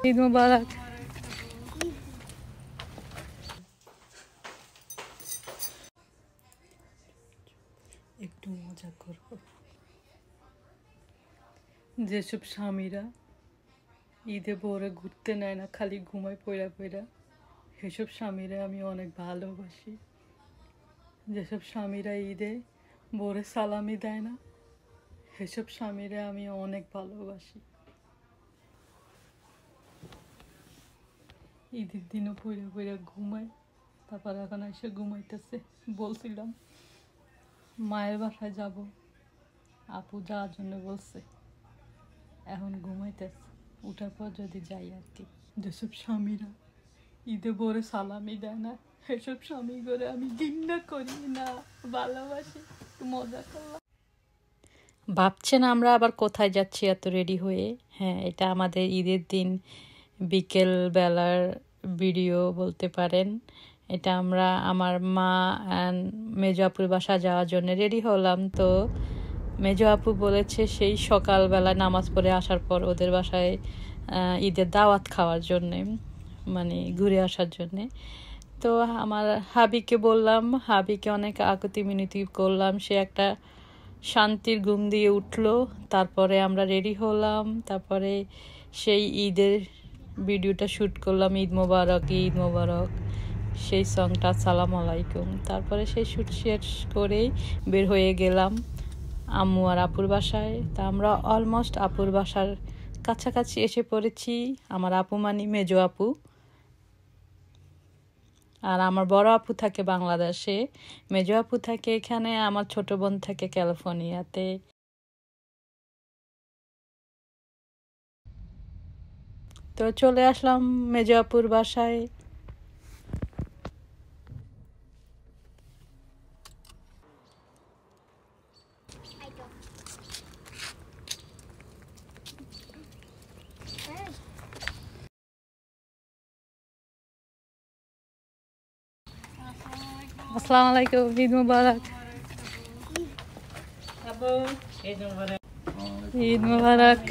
ঈদ মুবারক। একটু মজা করব। যেসব স্বামীরা ঈদে বউরে ঘুরতে নেয় না, খালি ঘুমায় পইরা পইরা, সেসব স্বামীরা আমি অনেক ভালোবাসি। যেসব স্বামীরা ঈদে বউরে সালামি দেয় না, সেসব স্বামীরা আমি অনেক ভালোবাসি। ঈদের দিনও পইরা পইরা ঘুমায়, তারপর এখন এসে ঘুমাইতেছে। বলছিলাম মায়ের বাসায় যাব, আপু যাওয়ার জন্য বলছে, এখন ঘুমাইতেছে, উঠার পর যদি যাই আর কি। যেসব স্বামীরা ঈদে বউরে সালামি দেয় না, সেসব স্বামী করে আমি ঘৃণা করি না, ভালোবাসি। মজা করলাম। ভাবছেন আমরা আবার কোথায় যাচ্ছি এত রেডি হয়ে? হ্যাঁ, এটা আমাদের ঈদের দিন বিকেল বেলার ভিডিও বলতে পারেন। এটা আমরা আমার মা অ্যান্ড মেজো আপুর বাসা যাওয়ার জন্য রেডি হলাম। তো মেজো আপু বলেছে সেই সকালবেলা নামাজ পড়ে আসার পর ওদের বাসায় ঈদের দাওয়াত খাওয়ার জন্যে, মানে ঘুরে আসার জন্যে। তো আমার হাবিকে বললাম, হাবিকে অনেক আকুতি মিনতি করলাম, সে একটা শান্তির ঘুম দিয়ে উঠলো। তারপরে আমরা রেডি হলাম, তারপরে সেই ঈদের ভিডিওটা শ্যুট করলাম, ঈদ মোবারক ঈদ মোবারক সেই সংটা, আসসালামু আলাইকুম। তারপরে সেই শ্যুট শেষ করেই বের হয়ে গেলাম আম্মু আর আপুর বাসায়। তা আমরা অলমোস্ট আপুর বাসার কাছাকাছি এসে পড়েছি। আমার আপু মানে মেজো আপু, আর আমার বড় আপু থাকে বাংলাদেশে, মেজো আপু থাকে এখানে, আমার ছোট বোন থাকে ক্যালিফোর্নিয়াতে। তো চলে আসলাম মেজো আপুর বাসায়। আসসালামু আলাইকুম, ঈদ মুবারক। ঈদ মুবারক।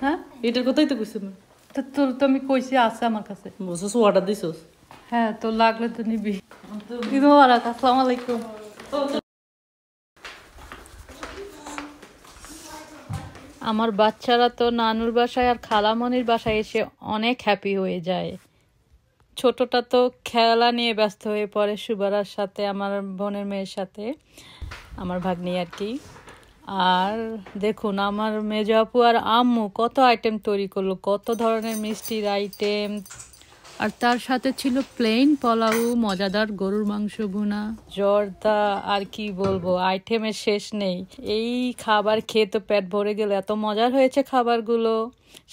হ্যাঁ, এটার কথাই তো কইছি। তোর তো আমি কইছি আছে আমার কাছে। বলছিস অর্ডার দিছিস? হ্যাঁ, তো লাগলে তো নিবি। ঈদ মুবারক। আসসালামু আলাইকুম। আমার বাচ্চারা তো নানুর বাসায় আর খালামণির বাসায় এসে অনেক হ্যাপি হয়ে যায়। ছোটটা তো খেলা নিয়ে ব্যস্ত হয়ে পড়ে সুবারার সাথে, আমার বোনের মেয়ের সাথে, আমার ভাগ্নি আর কি। আর দেখুন আমার মেজো আপু আর আম্মু কত আইটেম তৈরি করলো, কত ধরনের মিষ্টির আইটেম। আর তার সাথে ছিল প্লেন পোলাও, মজাদার গরুর মাংস ভুনা, জর্দা, আর কি বলবো, আইটেমের শেষ নেই। এই খাবার খেয়ে তো পেট ভরে গেল, এত মজার হয়েছে খাবারগুলো,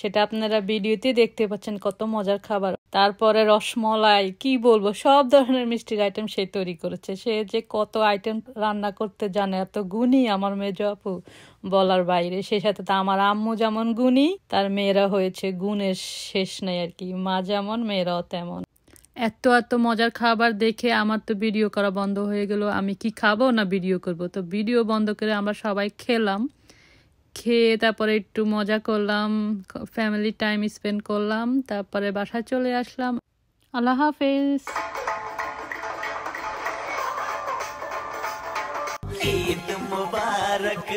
সেটা আপনারা ভিডিওতে দেখতে পাচ্ছেন, কত মজার খাবার। তারপরে রসমলাই, কি বলবো, সব ধরনের মিষ্টির আইটেম সে তৈরি করেছে। সে যে কত আইটেম রান্না করতে জানে, এত গুণী আমার মেজো আপু, বলার বাইরে। সে সাথে তো আমার আম্মু যেমন গুণী, তার মেয়েরা হয়েছে গুণের শেষ নেই আর কি, মা যেমন মেয়েরাও তেমন। এত এত মজার খাবার দেখে আমার তো ভিডিও করা বন্ধ হয়ে গেল। আমি কি খাবো না ভিডিও করব? তো ভিডিও বন্ধ করে আমরা সবাই খেলাম। খেয়ে তারপরে একটু মজা করলাম, ফ্যামিলি টাইম স্পেন্ড করলাম, তারপরে বাসায় চলে আসলাম। আল্লাহ হাফেজ। ঈদ মুবারক।